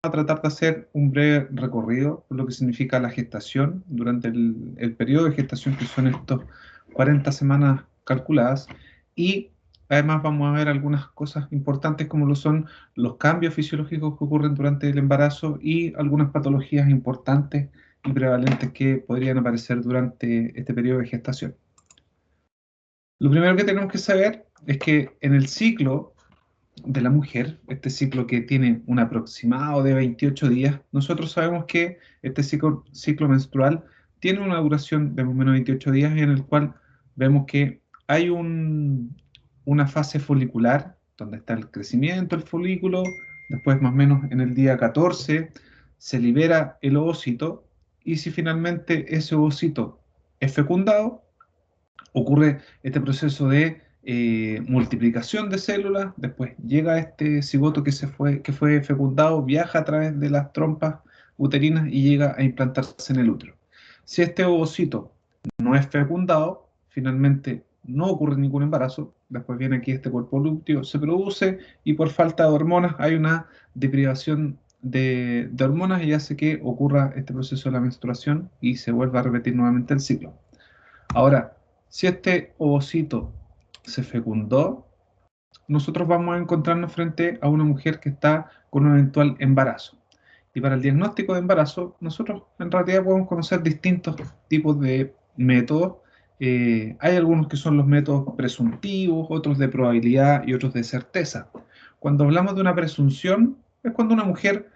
a tratar de hacer un breve recorrido por lo que significa la gestación durante el periodo de gestación, que son estos 40 semanas calculadas, y además vamos a ver algunas cosas importantes como lo son los cambios fisiológicos que ocurren durante el embarazo y algunas patologías importantes y prevalentes que podrían aparecer durante este periodo de gestación. Lo primero que tenemos que saber es que en el ciclo de la mujer, este ciclo que tiene un aproximado de 28 días, nosotros sabemos que este ciclo menstrual tiene una duración de más o menos 28 días en el cual vemos que hay una fase folicular donde está el crecimiento del folículo, después más o menos en el día 14 se libera el ovocito y si finalmente ese ovocito es fecundado, ocurre este proceso de multiplicación de células, después llega este cigoto que fue fecundado, viaja a través de las trompas uterinas y llega a implantarse en el útero. Si este ovocito no es fecundado, finalmente no ocurre ningún embarazo, después viene aquí este cuerpo lúteo, se produce y por falta de hormonas hay una deprivación de hormonas y hace que ocurra este proceso de la menstruación y se vuelva a repetir nuevamente el ciclo. Ahora, si este ovocito se fecundó, nosotros vamos a encontrarnos frente a una mujer que está con un eventual embarazo. Y para el diagnóstico de embarazo, nosotros en realidad podemos conocer distintos tipos de métodos. Hay algunos que son los métodos presuntivos, otros de probabilidad y otros de certeza. Cuando hablamos de una presunción, es cuando una mujer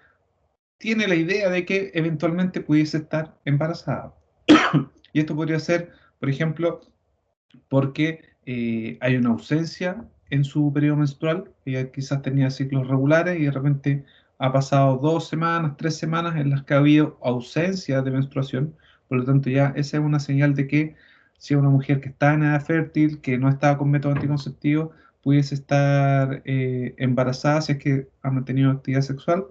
tiene la idea de que eventualmente pudiese estar embarazada. Y esto podría ser, por ejemplo, porque hay una ausencia en su periodo menstrual, ella quizás tenía ciclos regulares y de repente ha pasado 2 semanas, 3 semanas en las que ha habido ausencia de menstruación, por lo tanto ya esa es una señal de que si es una mujer que está en edad fértil, que no está con método anticonceptivo, pudiese estar embarazada si es que ha mantenido actividad sexual.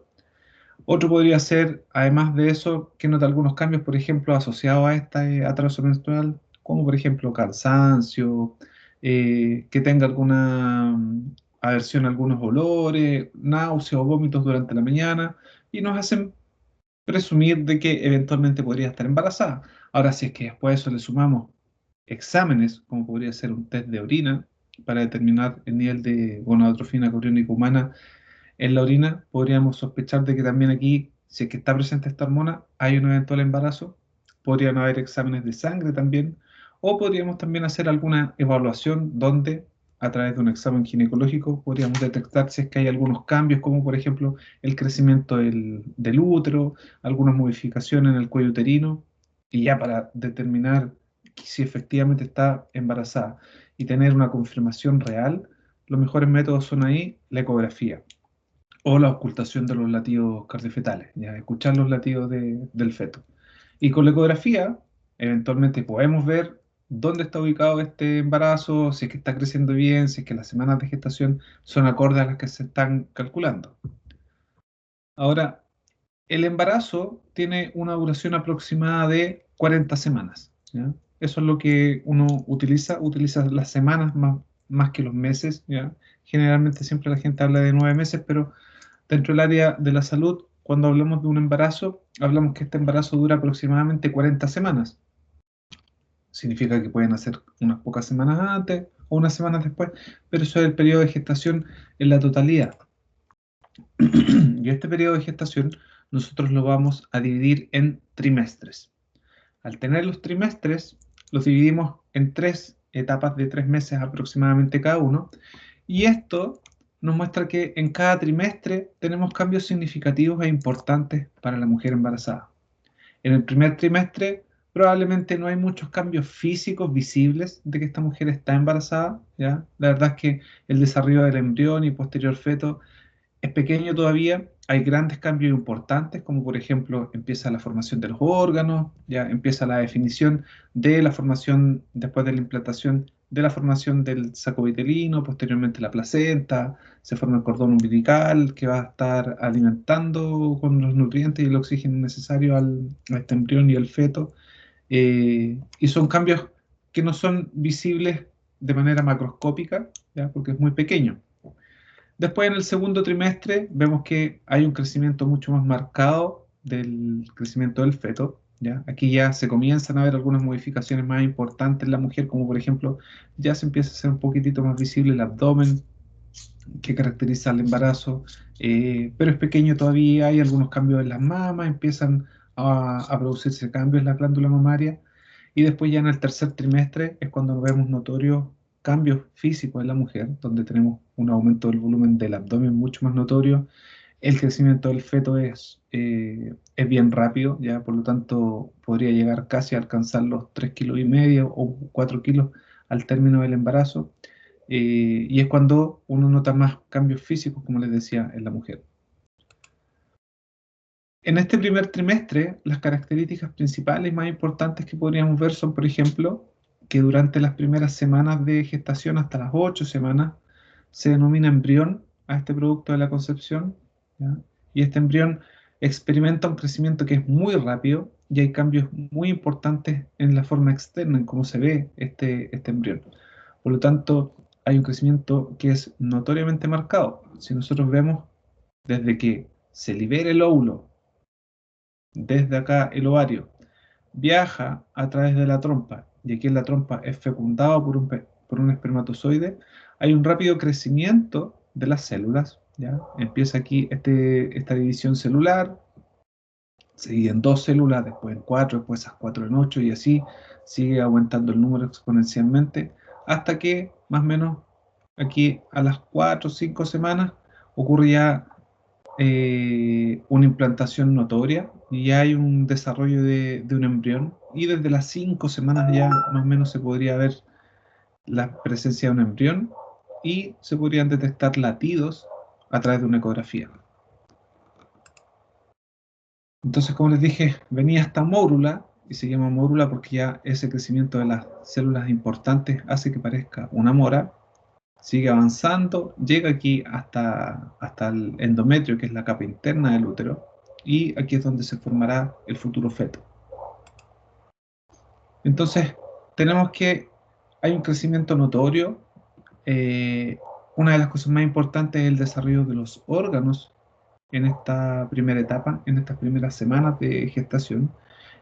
Otro podría ser, además de eso, que nota algunos cambios, por ejemplo, asociados a este atraso menstrual, como por ejemplo cansancio, que tenga alguna aversión a algunos olores, náuseas o vómitos durante la mañana, y nos hacen presumir de que eventualmente podría estar embarazada. Ahora, si es que después de eso le sumamos exámenes, como podría ser un test de orina, para determinar el nivel de gonadotrofina coriónica humana en la orina, podríamos sospechar de que también aquí, si es que está presente esta hormona, hay un eventual embarazo. Podrían haber exámenes de sangre también, o podríamos también hacer alguna evaluación donde, a través de un examen ginecológico, podríamos detectar si es que hay algunos cambios, como por ejemplo el crecimiento del útero, algunas modificaciones en el cuello uterino, y ya para determinar si efectivamente está embarazada y tener una confirmación real, los mejores métodos son ahí la ecografía o la ocultación de los latidos cardiofetales, ya escuchar los latidos del feto. Y con la ecografía, eventualmente podemos ver dónde está ubicado este embarazo, si es que está creciendo bien, si es que las semanas de gestación son acordes a las que se están calculando. Ahora, el embarazo tiene una duración aproximada de 40 semanas, ¿ya? Eso es lo que uno utiliza las semanas más que los meses, ¿ya? Generalmente siempre la gente habla de 9 meses, pero dentro del área de la salud, cuando hablamos de un embarazo, hablamos que este embarazo dura aproximadamente 40 semanas. Significa que pueden hacer unas pocas semanas antes o unas semanas después, pero eso es el periodo de gestación en la totalidad. Y este periodo de gestación nosotros lo vamos a dividir en trimestres. Al tener los trimestres, los dividimos en 3 etapas de 3 meses aproximadamente cada uno, y esto nos muestra que en cada trimestre tenemos cambios significativos e importantes para la mujer embarazada. En el primer trimestre probablemente no hay muchos cambios físicos visibles de que esta mujer está embarazada, ¿ya? La verdad es que el desarrollo del embrión y posterior feto es pequeño todavía, hay grandes cambios importantes, como por ejemplo empieza la formación de los órganos, ya empieza la definición de la formación, después de la implantación, de la formación del saco vitelino, posteriormente la placenta, se forma el cordón umbilical que va a estar alimentando con los nutrientes y el oxígeno necesario a este embrión y al feto, y son cambios que no son visibles de manera macroscópica, ¿ya? Porque es muy pequeño. Después, en el segundo trimestre, vemos que hay un crecimiento mucho más marcado del crecimiento del feto, ¿ya? Aquí ya se comienzan a ver algunas modificaciones más importantes en la mujer, como por ejemplo, ya se empieza a hacer un poquitito más visible el abdomen que caracteriza el embarazo, pero es pequeño todavía, hay algunos cambios en las mamas, empiezan a producirse cambios en la glándula mamaria, y después ya en el tercer trimestre es cuando vemos notorios cambios físicos en la mujer, donde tenemos un aumento del volumen del abdomen mucho más notorio, el crecimiento del feto es bien rápido, ya por lo tanto podría llegar casi a alcanzar los 3,5 kilos o 4 kilos al término del embarazo, y es cuando uno nota más cambios físicos, como les decía, en la mujer. En este primer trimestre, las características principales y más importantes que podríamos ver son, por ejemplo, que durante las primeras semanas de gestación, hasta las 8 semanas, se denomina embrión a este producto de la concepción, ¿ya? Y este embrión experimenta un crecimiento que es muy rápido y hay cambios muy importantes en la forma externa, en cómo se ve este embrión. Por lo tanto, hay un crecimiento que es notoriamente marcado. Si nosotros vemos desde que se libera el óvulo, desde acá el ovario, viaja a través de la trompa, y aquí en la trompa es fecundado por un espermatozoide, hay un rápido crecimiento de las células, ¿ya? Empieza aquí esta división celular, se divide en dos células, después en cuatro, después esas cuatro en ocho, y así sigue aumentando el número exponencialmente, hasta que más o menos aquí a las 4 o 5 semanas ocurre ya una implantación notoria y ya hay un desarrollo de un embrión, y desde las 5 semanas ya más o menos se podría ver la presencia de un embrión y se podrían detectar latidos a través de una ecografía. Entonces, como les dije, venía esta mórula, y se llama mórula porque ya ese crecimiento de las células importantes hace que parezca una mora, sigue avanzando, llega aquí hasta el endometrio, que es la capa interna del útero, y aquí es donde se formará el futuro feto. Entonces, tenemos que hay un crecimiento notorio. eh, una de las cosas más importantes es el desarrollo de los órganos en esta primera etapa, en estas primeras semanas de gestación.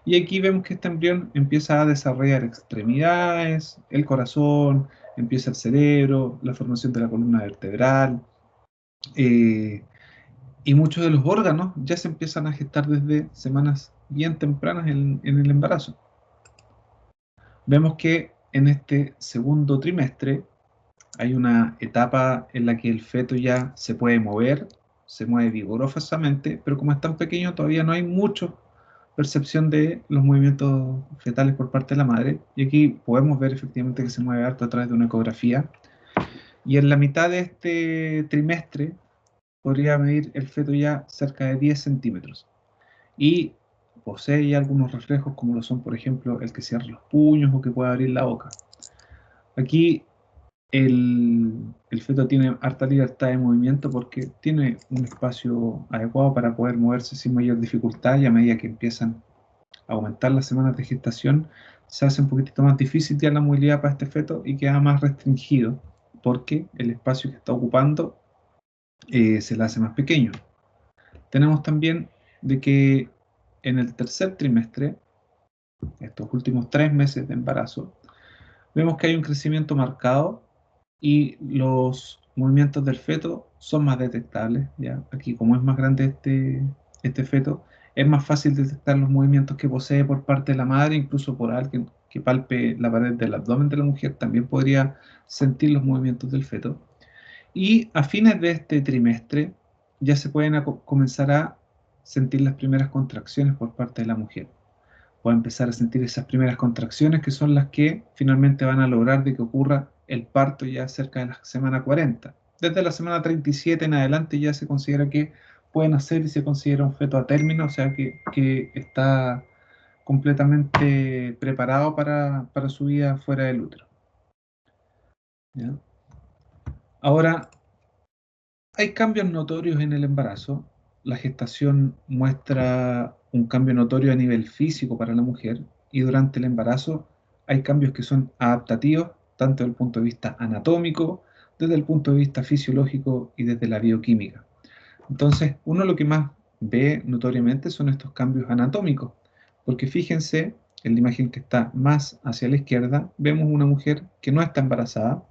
Y aquí vemos que este embrión empieza a desarrollar extremidades, el corazón, empieza el cerebro, la formación de la columna vertebral, eh, y muchos de los órganos ya se empiezan a gestar desde semanas bien tempranas en el embarazo. Vemos que en este segundo trimestre hay una etapa en la que el feto ya se puede mover, se mueve vigorosamente, pero como es tan pequeño todavía no hay mucha percepción de los movimientos fetales por parte de la madre. Y aquí podemos ver efectivamente que se mueve harto a través de una ecografía. Y en la mitad de este trimestre podría medir el feto ya cerca de 10 centímetros. Y posee ya algunos reflejos, como lo son, por ejemplo, el que cierra los puños o que puede abrir la boca. Aquí el feto tiene harta libertad de movimiento porque tiene un espacio adecuado para poder moverse sin mayor dificultad, y a medida que empiezan a aumentar las semanas de gestación, se hace un poquitito más difícil ya la movilidad para este feto y queda más restringido porque el espacio que está ocupando se le hace más pequeño. Tenemos también de que en el tercer trimestre, estos últimos 3 meses de embarazo, vemos que hay un crecimiento marcado y los movimientos del feto son más detectables, ¿ya? Aquí, como es más grande este feto, es más fácil detectar los movimientos que posee por parte de la madre, incluso por alguien que palpe la pared del abdomen de la mujer, también podría sentir los movimientos del feto. Y a fines de este trimestre ya se pueden comenzar a sentir las primeras contracciones por parte de la mujer. Puede empezar a sentir esas primeras contracciones que son las que finalmente van a lograr de que ocurra el parto ya cerca de la semana 40. Desde la semana 37 en adelante ya se considera que puede nacer y se considera un feto a término, o sea que está completamente preparado para su vida fuera del útero, ¿ya? Ahora, hay cambios notorios en el embarazo. La gestación muestra un cambio notorio a nivel físico para la mujer, y durante el embarazo hay cambios que son adaptativos, tanto desde el punto de vista anatómico, desde el punto de vista fisiológico y desde la bioquímica. Entonces, uno lo que más ve notoriamente son estos cambios anatómicos, porque fíjense, en la imagen que está más hacia la izquierda, vemos una mujer que no está embarazada,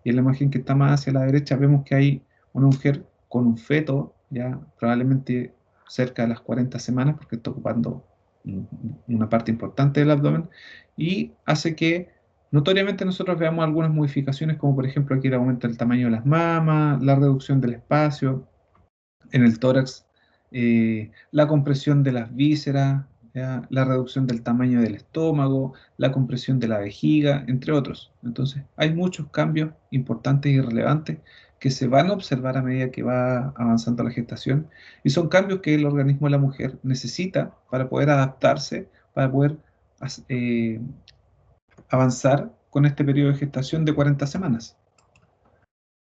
y en la imagen que está más hacia la derecha vemos que hay una mujer con un feto, ya probablemente cerca de las 40 semanas, porque está ocupando una parte importante del abdomen, y hace que notoriamente nosotros veamos algunas modificaciones, como por ejemplo aquí el aumento del tamaño de las mamas, la reducción del espacio en el tórax, la compresión de las vísceras, ¿ya? La reducción del tamaño del estómago, la compresión de la vejiga, entre otros. Entonces, hay muchos cambios importantes y relevantes que se van a observar a medida que va avanzando la gestación, y son cambios que el organismo de la mujer necesita para poder adaptarse, para poder eh, avanzar con este periodo de gestación de 40 semanas.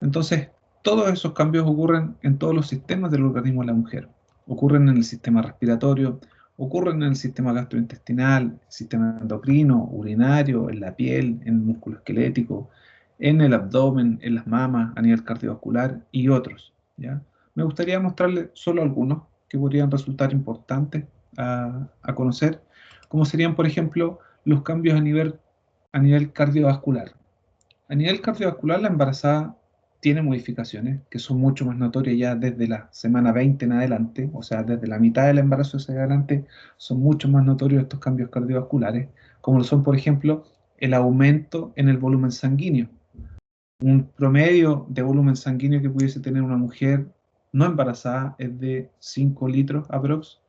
Entonces, todos esos cambios ocurren en todos los sistemas del organismo de la mujer. Ocurren en el sistema respiratorio, ocurren en el sistema gastrointestinal, sistema endocrino, urinario, en la piel, en el músculo esquelético, en el abdomen, en las mamas, a nivel cardiovascular y otros, ¿ya? Me gustaría mostrarles solo algunos que podrían resultar importantes a conocer, como serían, por ejemplo, los cambios a nivel cardiovascular. A nivel cardiovascular, la embarazada tiene modificaciones que son mucho más notorias ya desde la semana 20 en adelante, o sea, desde la mitad del embarazo hacia adelante, son mucho más notorios estos cambios cardiovasculares, como lo son, por ejemplo, el aumento en el volumen sanguíneo. Un promedio de volumen sanguíneo que pudiese tener una mujer no embarazada es de 5 litros aprox,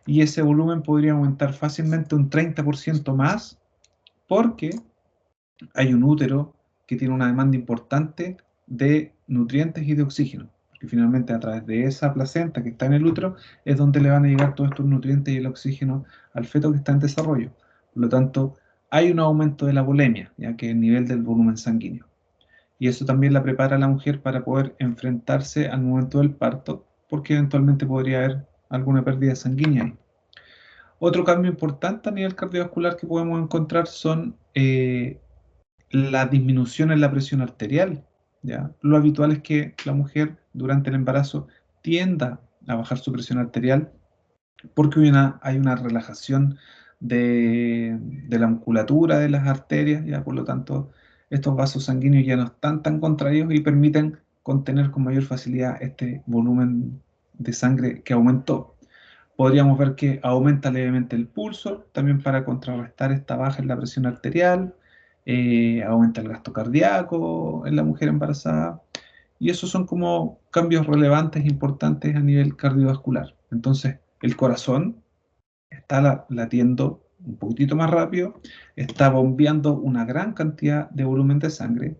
y ese volumen podría aumentar fácilmente un 30% más porque hay un útero que tiene una demanda importante de nutrientes y de oxígeno, porque finalmente a través de esa placenta que está en el útero es donde le van a llegar todos estos nutrientes y el oxígeno al feto que está en desarrollo. Por lo tanto, hay un aumento de la volemia, ya que es el nivel del volumen sanguíneo. Y eso también la prepara a la mujer para poder enfrentarse al momento del parto, porque eventualmente podría haber alguna pérdida sanguínea ahí. Otro cambio importante a nivel cardiovascular que podemos encontrar son la disminución en la presión arterial, ¿ya? Lo habitual es que la mujer durante el embarazo tienda a bajar su presión arterial porque hay una relajación de la musculatura de las arterias, ¿ya? Por lo tanto, estos vasos sanguíneos ya no están tan contraídos y permiten contener con mayor facilidad este volumen de sangre que aumentó. Podríamos ver que aumenta levemente el pulso, también para contrarrestar esta baja en la presión arterial, aumenta el gasto cardíaco en la mujer embarazada, y esos son como cambios relevantes, importantes a nivel cardiovascular. Entonces, el corazón está latiendo un poquitito más rápido, está bombeando una gran cantidad de volumen de sangre,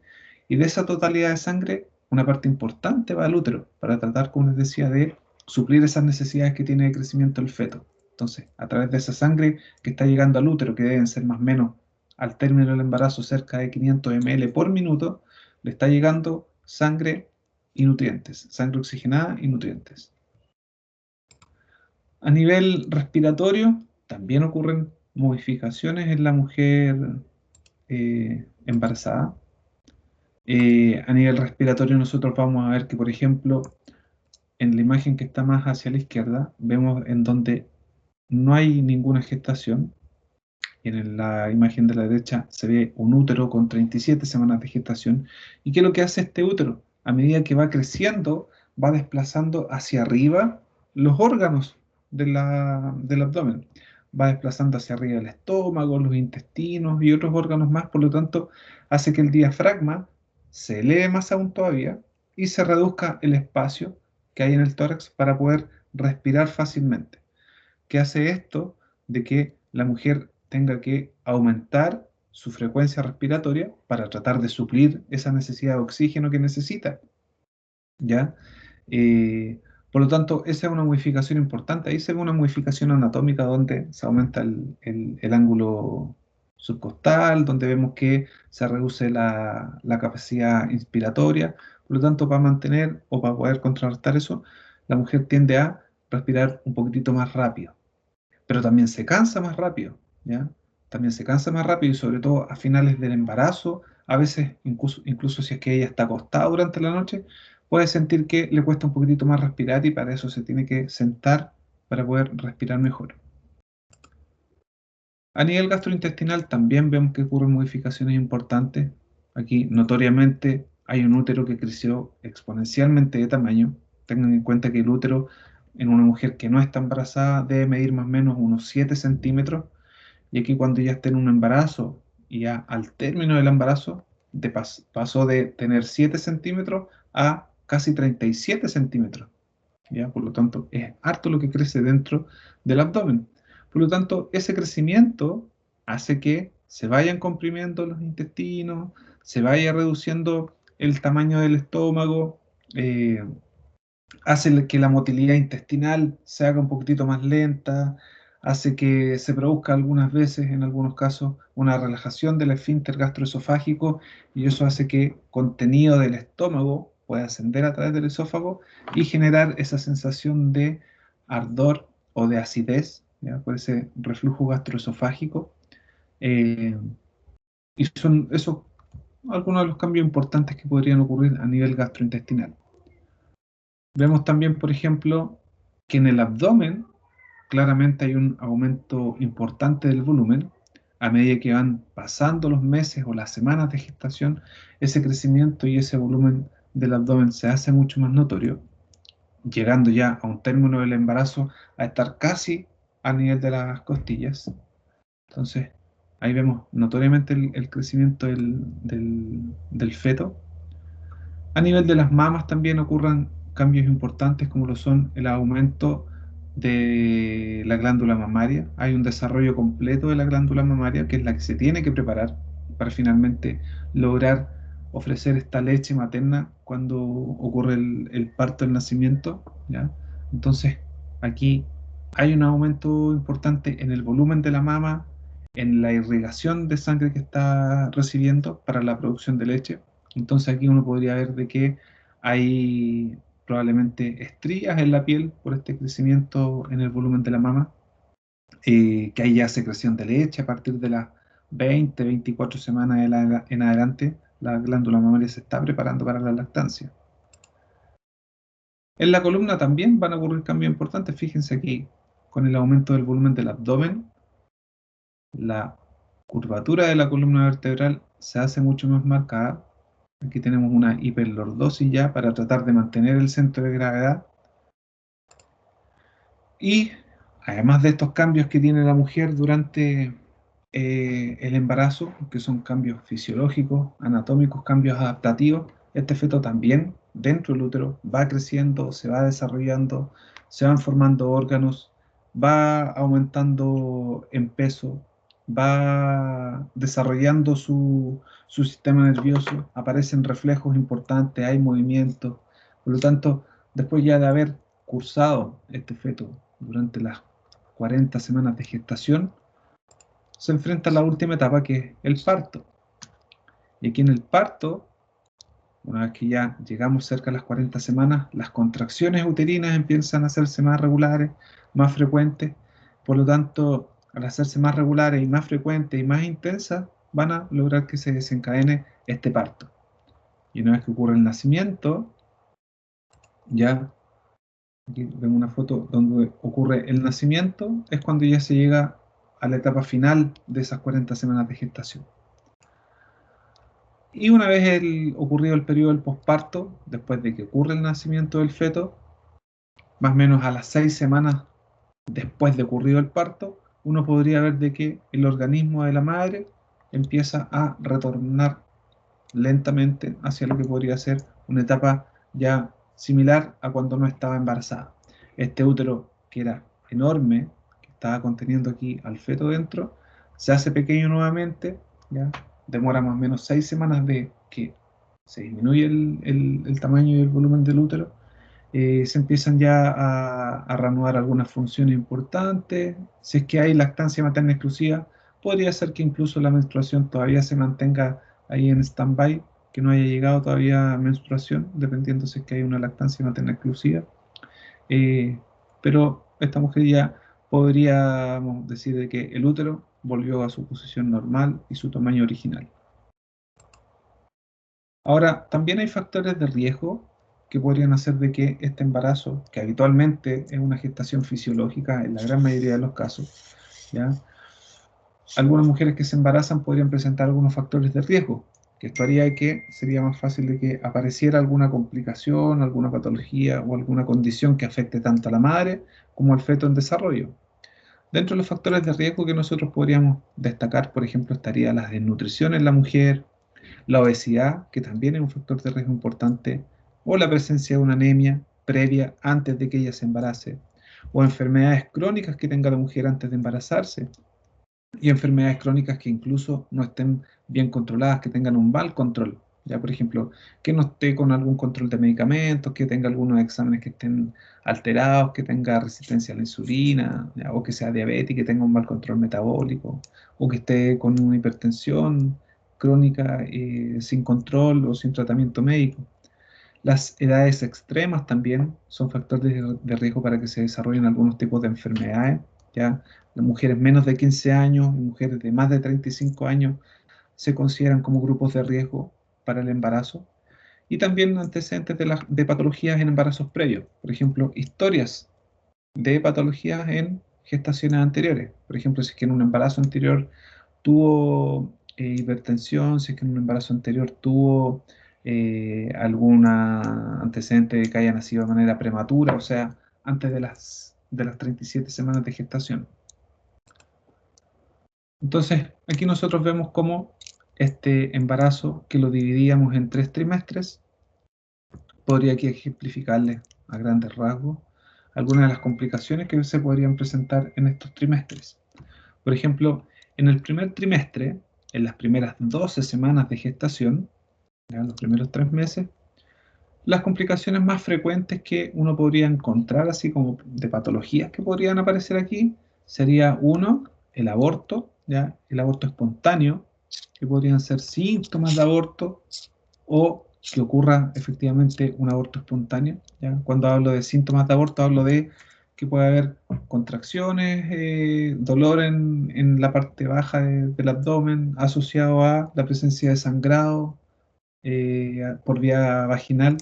y de esa totalidad de sangre, una parte importante va al útero, para tratar, como les decía, de suplir esas necesidades que tiene de crecimiento el feto. Entonces, a través de esa sangre que está llegando al útero, que deben ser más o menos al término del embarazo cerca de 500 ml por minuto, le está llegando sangre y nutrientes, sangre oxigenada y nutrientes. A nivel respiratorio, también ocurren modificaciones en la mujer embarazada. A nivel respiratorio nosotros vamos a ver que, por ejemplo, en la imagen que está más hacia la izquierda, vemos en donde no hay ninguna gestación, y en la imagen de la derecha se ve un útero con 37 semanas de gestación. ¿Y qué es lo que hace este útero? A medida que va creciendo, va desplazando hacia arriba los órganos del abdomen. Va desplazando hacia arriba el estómago, los intestinos y otros órganos más. Por lo tanto, hace que el diafragma se eleve más aún todavía y se reduzca el espacio que hay en el tórax para poder respirar fácilmente. ¿Qué hace esto? De que la mujer tenga que aumentar su frecuencia respiratoria para tratar de suplir esa necesidad de oxígeno que necesita, ¿ya? Eh, por lo tanto, esa es una modificación importante. Ahí se ve una modificación anatómica donde se aumenta el ángulo subcostal, donde vemos que se reduce la capacidad inspiratoria. Por lo tanto, para mantener o para poder contrarrestar eso, la mujer tiende a respirar un poquitito más rápido, pero también se cansa más rápido, ¿ya? También se cansa más rápido, y sobre todo a finales del embarazo A veces, incluso si es que ella está acostada durante la noche, puede sentir que le cuesta un poquitito más respirar y para eso se tiene que sentar para poder respirar mejor. A nivel gastrointestinal también vemos que ocurren modificaciones importantes. Aquí notoriamente hay un útero que creció exponencialmente de tamaño. Tengan en cuenta que el útero en una mujer que no está embarazada debe medir más o menos unos 7 centímetros. Y aquí cuando ya está en un embarazo y ya al término del embarazo pasó de tener 7 centímetros a casi 37 centímetros. ¿Ya? Por lo tanto, es harto lo que crece dentro del abdomen. Por lo tanto, ese crecimiento hace que se vayan comprimiendo los intestinos, se vaya reduciendo el tamaño del estómago, eh, hace que la motilidad intestinal se haga un poquitito más lenta, hace que se produzca algunas veces, en algunos casos, una relajación del esfínter gastroesofágico y eso hace que contenido del estómago pueda ascender a través del esófago y generar esa sensación de ardor o de acidez, ¿ya? Por ese reflujo gastroesofágico. Eh, y son esos algunos de los cambios importantes que podrían ocurrir a nivel gastrointestinal. Vemos también, por ejemplo, que en el abdomen claramente hay un aumento importante del volumen. A medida que van pasando los meses o las semanas de gestación, ese crecimiento y ese volumen del abdomen se hace mucho más notorio, llegando ya a un término del embarazo a estar casi a nivel de las costillas. Entonces, ahí vemos notoriamente el crecimiento del feto. A nivel de las mamas también ocurren cambios importantes como lo son el aumento de la glándula mamaria. Hay un desarrollo completo de la glándula mamaria que es la que se tiene que preparar para finalmente lograr ofrecer esta leche materna cuando ocurre el parto, el nacimiento, ¿ya? Entonces, aquí hay un aumento importante en el volumen de la mama, en la irrigación de sangre que está recibiendo para la producción de leche. Entonces aquí uno podría ver de que hay probablemente estrías en la piel por este crecimiento en el volumen de la mama, que hay ya secreción de leche a partir de las 20, 24 semanas en adelante, la glándula mamaria se está preparando para la lactancia. En la columna también van a ocurrir cambios importantes, fíjense aquí, con el aumento del volumen del abdomen, la curvatura de la columna vertebral se hace mucho más marcada. Aquí tenemos una hiperlordosis ya para tratar de mantener el centro de gravedad. Y además de estos cambios que tiene la mujer durante el embarazo, que son cambios fisiológicos, anatómicos, cambios adaptativos, este feto también dentro del útero va creciendo, se va desarrollando, se van formando órganos, va aumentando en peso, va desarrollando su sistema nervioso, aparecen reflejos importantes, hay movimiento. Por lo tanto, después ya de haber cursado este feto durante las 40 semanas de gestación, se enfrenta a la última etapa que es el parto. Y aquí en el parto, una vez que ya llegamos cerca de las 40 semanas, las contracciones uterinas empiezan a hacerse más regulares, más frecuentes. Por lo tanto, al hacerse más regulares y más frecuentes y más intensas, van a lograr que se desencadene este parto. Y una vez que ocurre el nacimiento, ya aquí vemos una foto donde ocurre el nacimiento, es cuando ya se llega a la etapa final de esas 40 semanas de gestación. Y una vez ocurrido el periodo del posparto, después de que ocurre el nacimiento del feto, más o menos a las 6 semanas después de ocurrido el parto, uno podría ver de que el organismo de la madre empieza a retornar lentamente hacia lo que podría ser una etapa ya similar a cuando no estaba embarazada. Este útero, que era enorme, que estaba conteniendo aquí al feto dentro, se hace pequeño nuevamente, ¿ya? Demora más o menos 6 semanas de que se disminuye el tamaño y el volumen del útero, se empiezan ya a reanudar algunas funciones importantes. Si es que hay lactancia materna exclusiva, podría ser que incluso la menstruación todavía se mantenga ahí en stand-by, que no haya llegado todavía a menstruación, dependiendo si es que hay una lactancia materna exclusiva. Eh, pero esta mujer ya podríamos decir de que el útero volvió a su posición normal y su tamaño original. Ahora, también hay factores de riesgo que podrían hacer de que este embarazo, que habitualmente es una gestación fisiológica en la gran mayoría de los casos, ¿ya? Algunas mujeres que se embarazan podrían presentar algunos factores de riesgo, que esto haría que sería más fácil de que apareciera alguna complicación, alguna patología o alguna condición que afecte tanto a la madre como al feto en desarrollo. Dentro de los factores de riesgo que nosotros podríamos destacar, por ejemplo, estaría la desnutrición en la mujer, la obesidad, que también es un factor de riesgo importante, o la presencia de una anemia previa antes de que ella se embarace, o enfermedades crónicas que tenga la mujer antes de embarazarse, y enfermedades crónicas que incluso no estén bien controladas, que tengan un mal control. Ya, por ejemplo, que no esté con algún control de medicamentos, que tenga algunos exámenes que estén alterados, que tenga resistencia a la insulina, ya, o que sea diabética, que tenga un mal control metabólico, o que esté con una hipertensión crónica sin control o sin tratamiento médico. Las edades extremas también son factores de riesgo para que se desarrollen algunos tipos de enfermedades. ¿Ya? Las mujeres menos de 15 años y mujeres de más de 35 años se consideran como grupos de riesgo para el embarazo. Y también antecedentes de patologías en embarazos previos. Por ejemplo, historias de patologías en gestaciones anteriores. Por ejemplo, si es que en un embarazo anterior tuvo hipertensión, si es que en un embarazo anterior tuvo alguna antecedente de que haya nacido de manera prematura, o sea, antes de las 37 semanas de gestación. Entonces, aquí nosotros vemos cómo este embarazo, que lo dividíamos en 3 trimestres, podría aquí ejemplificarles a grandes rasgos algunas de las complicaciones que se podrían presentar en estos trimestres. Por ejemplo, en el primer trimestre, en las primeras 12 semanas de gestación, ¿ya? Los primeros 3 meses, las complicaciones más frecuentes que uno podría encontrar, así como de patologías que podrían aparecer aquí, sería uno, el aborto, ¿ya? El aborto espontáneo, que podrían ser síntomas de aborto o que ocurra efectivamente un aborto espontáneo. ¿Ya? Cuando hablo de síntomas de aborto, hablo de que puede haber contracciones, dolor en la parte baja del abdomen asociado a la presencia de sangrado por vía vaginal,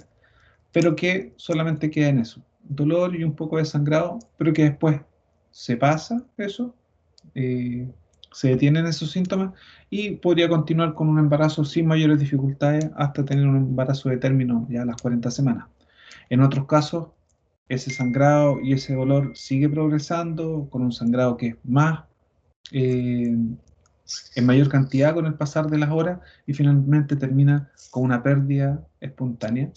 pero que solamente queda en eso. Dolor y un poco de sangrado, pero que después se pasa eso, eh, se detienen esos síntomas y podría continuar con un embarazo sin mayores dificultades hasta tener un embarazo de término ya a las 40 semanas. En otros casos, ese sangrado y ese dolor sigue progresando con un sangrado que es más, eh, en mayor cantidad con el pasar de las horas y finalmente termina con una pérdida espontánea.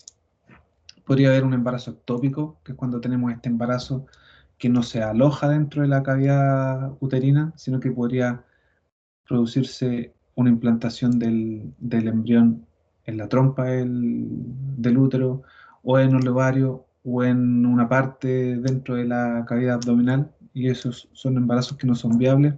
Podría haber un embarazo ectópico, que es cuando tenemos este embarazo que no se aloja dentro de la cavidad uterina, sino que podría producirse una implantación del embrión en la trompa del útero o en el ovario o en una parte dentro de la cavidad abdominal, y esos son embarazos que no son viables,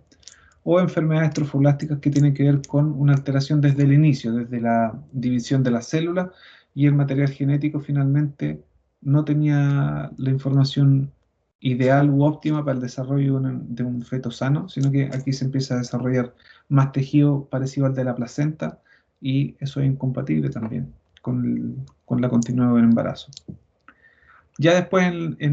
o enfermedades trofoblásticas que tienen que ver con una alteración desde el inicio, desde la división de las células, y el material genético finalmente no tenía la información ideal u óptima para el desarrollo de un feto sano, sino que aquí se empieza a desarrollar más tejido parecido al de la placenta, y eso es incompatible también con la continuidad del embarazo. Ya después en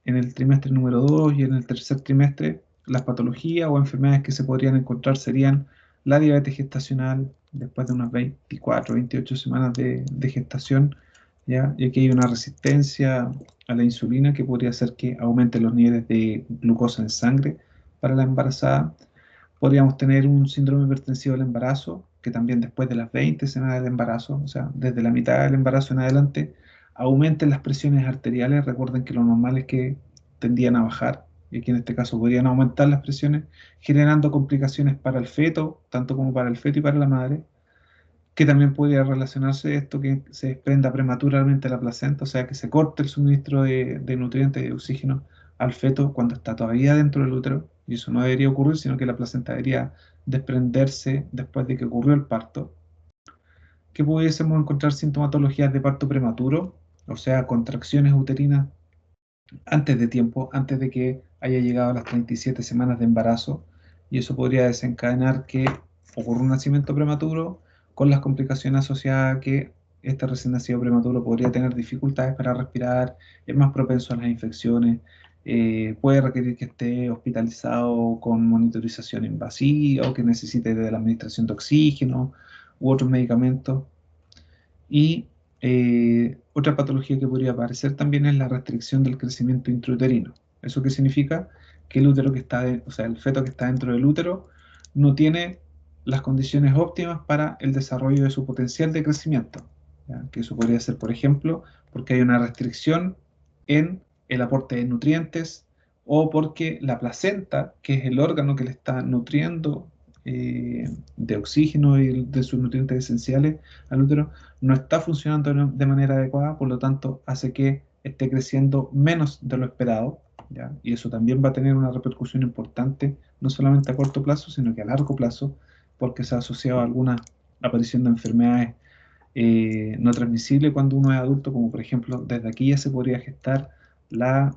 el trimestre número 2 y en el tercer trimestre, las patologías o enfermedades que se podrían encontrar serían la diabetes gestacional después de unas 24, 28 semanas de gestación, ¿ya? Y aquí hay una resistencia a la insulina que podría hacer que aumente los niveles de glucosa en sangre para la embarazada. Podríamos tener un síndrome hipertensivo del embarazo, que también después de las 20 semanas de embarazo, o sea, desde la mitad del embarazo en adelante, aumenten las presiones arteriales. Recuerden que lo normal es que tendían a bajar, y aquí en este caso podrían aumentar las presiones, generando complicaciones para el feto, tanto como para el feto y para la madre, que también podría relacionarse esto que se desprenda prematuramente la placenta, o sea, que se corte el suministro de nutrientes y de oxígeno al feto cuando está todavía dentro del útero, y eso no debería ocurrir, sino que la placenta debería desprenderse después de que ocurrió el parto. Que pudiésemos encontrar sintomatologías de parto prematuro, o sea, contracciones uterinas antes de tiempo, antes de que haya llegado a las 37 semanas de embarazo, y eso podría desencadenar que ocurra un nacimiento prematuro con las complicaciones asociadas a que este recién nacido prematuro podría tener dificultades para respirar, es más propenso a las infecciones, puede requerir que esté hospitalizado con monitorización invasiva o que necesite de la administración de oxígeno u otros medicamentos. Y otra patología que podría aparecer también es la restricción del crecimiento intrauterino. ¿Eso qué significa? Que el útero que está, o sea, el feto que está dentro del útero no tiene las condiciones óptimas para el desarrollo de su potencial de crecimiento. ¿Ya? Que eso podría ser, por ejemplo, porque hay una restricción en el aporte de nutrientes o porque la placenta, que es el órgano que le está nutriendo de oxígeno y de sus nutrientes esenciales al útero, no está funcionando de manera adecuada, por lo tanto hace que esté creciendo menos de lo esperado, ¿ya? Y eso también va a tener una repercusión importante, no solamente a corto plazo, sino que a largo plazo, porque se ha asociado a alguna aparición de enfermedades no transmisibles cuando uno es adulto, como por ejemplo, desde aquí ya se podría gestar la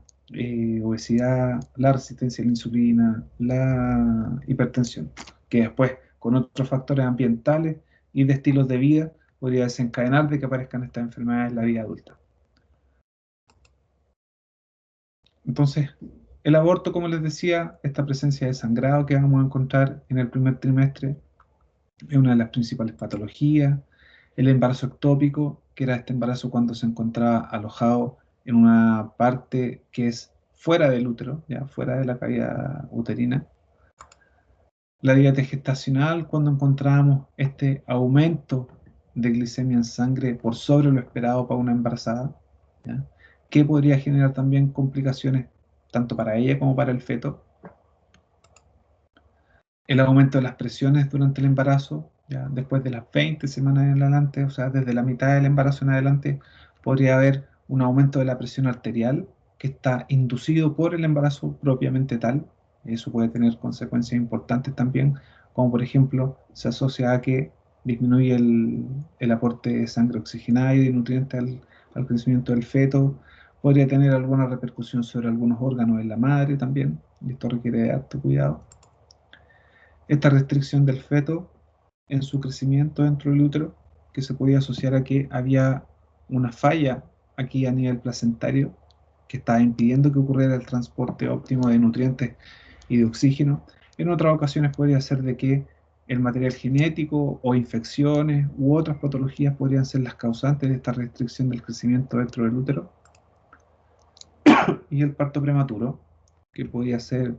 obesidad, la resistencia a la insulina, la hipertensión, que después, con otros factores ambientales y de estilos de vida, podría desencadenar de que aparezcan estas enfermedades en la vida adulta. Entonces, el aborto, como les decía, esta presencia de sangrado que vamos a encontrar en el primer trimestre es una de las principales patologías. El embarazo ectópico, que era este embarazo cuando se encontraba alojado en una parte que es fuera del útero, ya fuera de la cavidad uterina. La diabetes gestacional, cuando encontramos este aumento de glicemia en sangre por sobre lo esperado para una embarazada, ¿ya? Que podría generar también complicaciones tanto para ella como para el feto. El aumento de las presiones durante el embarazo, ya después de las 20 semanas en adelante, o sea, desde la mitad del embarazo en adelante, podría haber un aumento de la presión arterial que está inducido por el embarazo propiamente tal. Eso puede tener consecuencias importantes también, como por ejemplo se asocia a que disminuye el aporte de sangre oxigenada y de nutrientes al crecimiento del feto. Podría tener alguna repercusión sobre algunos órganos en la madre también, y esto requiere de alto cuidado. Esta restricción del feto en su crecimiento dentro del útero, que se podía asociar a que había una falla aquí a nivel placentario que estaba impidiendo que ocurriera el transporte óptimo de nutrientes y de oxígeno. En otras ocasiones podría ser de que el material genético o infecciones u otras patologías podrían ser las causantes de esta restricción del crecimiento dentro del útero. Y el parto prematuro, que podía ser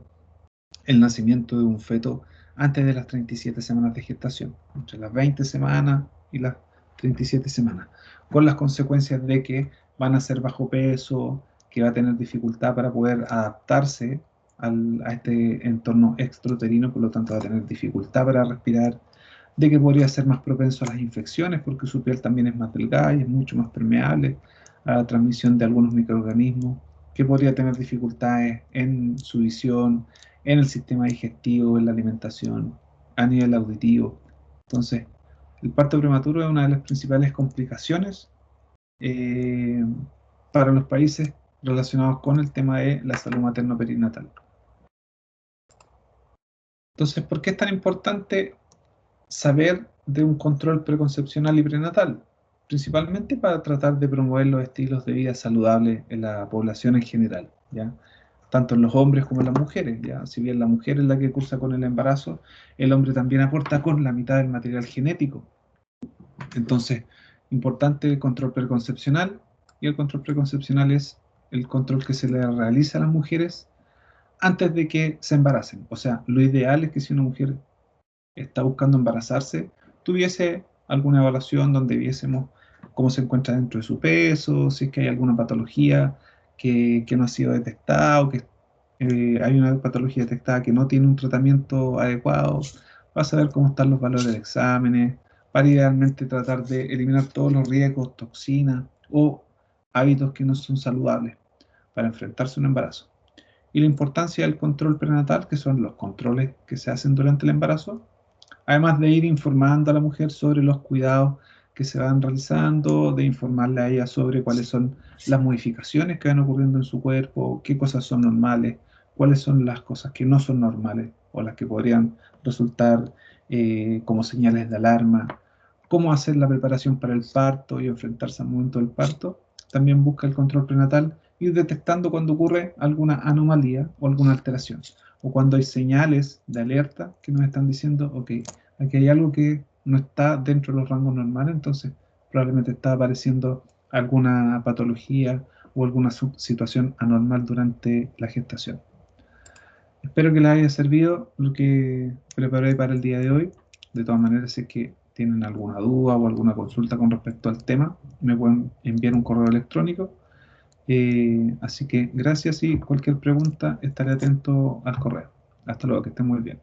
el nacimiento de un feto antes de las 37 semanas de gestación, entre las 20 semanas y las 37 semanas, con las consecuencias de que van a ser bajo peso, que va a tener dificultad para poder adaptarse a este entorno extrauterino, por lo tanto va a tener dificultad para respirar, de que podría ser más propenso a las infecciones porque su piel también es más delgada y es mucho más permeable a la transmisión de algunos microorganismos, que podría tener dificultades en su visión, en el sistema digestivo, en la alimentación, a nivel auditivo. Entonces, el parto prematuro es una de las principales complicaciones eh, para los países relacionados con el tema de la salud materno-perinatal. Entonces, ¿por qué es tan importante saber de un control preconcepcional y prenatal? Principalmente para tratar de promover los estilos de vida saludables en la población en general, ¿ya? Tanto en los hombres como en las mujeres, ¿ya? Si bien la mujer es la que cursa con el embarazo, el hombre también aporta con la mitad del material genético. Entonces, importante el control preconcepcional, y el control preconcepcional es el control que se le realiza a las mujeres antes de que se embaracen. O sea, lo ideal es que si una mujer está buscando embarazarse, tuviese alguna evaluación donde viésemos cómo se encuentra dentro de su peso, si es que hay alguna patología que no ha sido detectada o que hay una patología detectada que no tiene un tratamiento adecuado, para saber cómo están los valores de exámenes, para idealmente tratar de eliminar todos los riesgos, toxinas o hábitos que no son saludables para enfrentarse a un embarazo. Y la importancia del control prenatal, que son los controles que se hacen durante el embarazo, además de ir informando a la mujer sobre los cuidados que se van realizando, de informarle a ella sobre cuáles son las modificaciones que van ocurriendo en su cuerpo, qué cosas son normales, cuáles son las cosas que no son normales o las que podrían resultar como señales de alarma, cómo hacer la preparación para el parto y enfrentarse al momento del parto. También busca el control prenatal, ir detectando cuando ocurre alguna anomalía o alguna alteración, o cuando hay señales de alerta que nos están diciendo, ok, aquí hay algo que no está dentro de los rangos normales, entonces probablemente está apareciendo alguna patología o alguna situación anormal durante la gestación. Espero que les haya servido lo que preparé para el día de hoy. De todas maneras, si es que tienen alguna duda o alguna consulta con respecto al tema, me pueden enviar un correo electrónico. Así que gracias y cualquier pregunta estaré atento al correo. Hasta luego, que estén muy bien.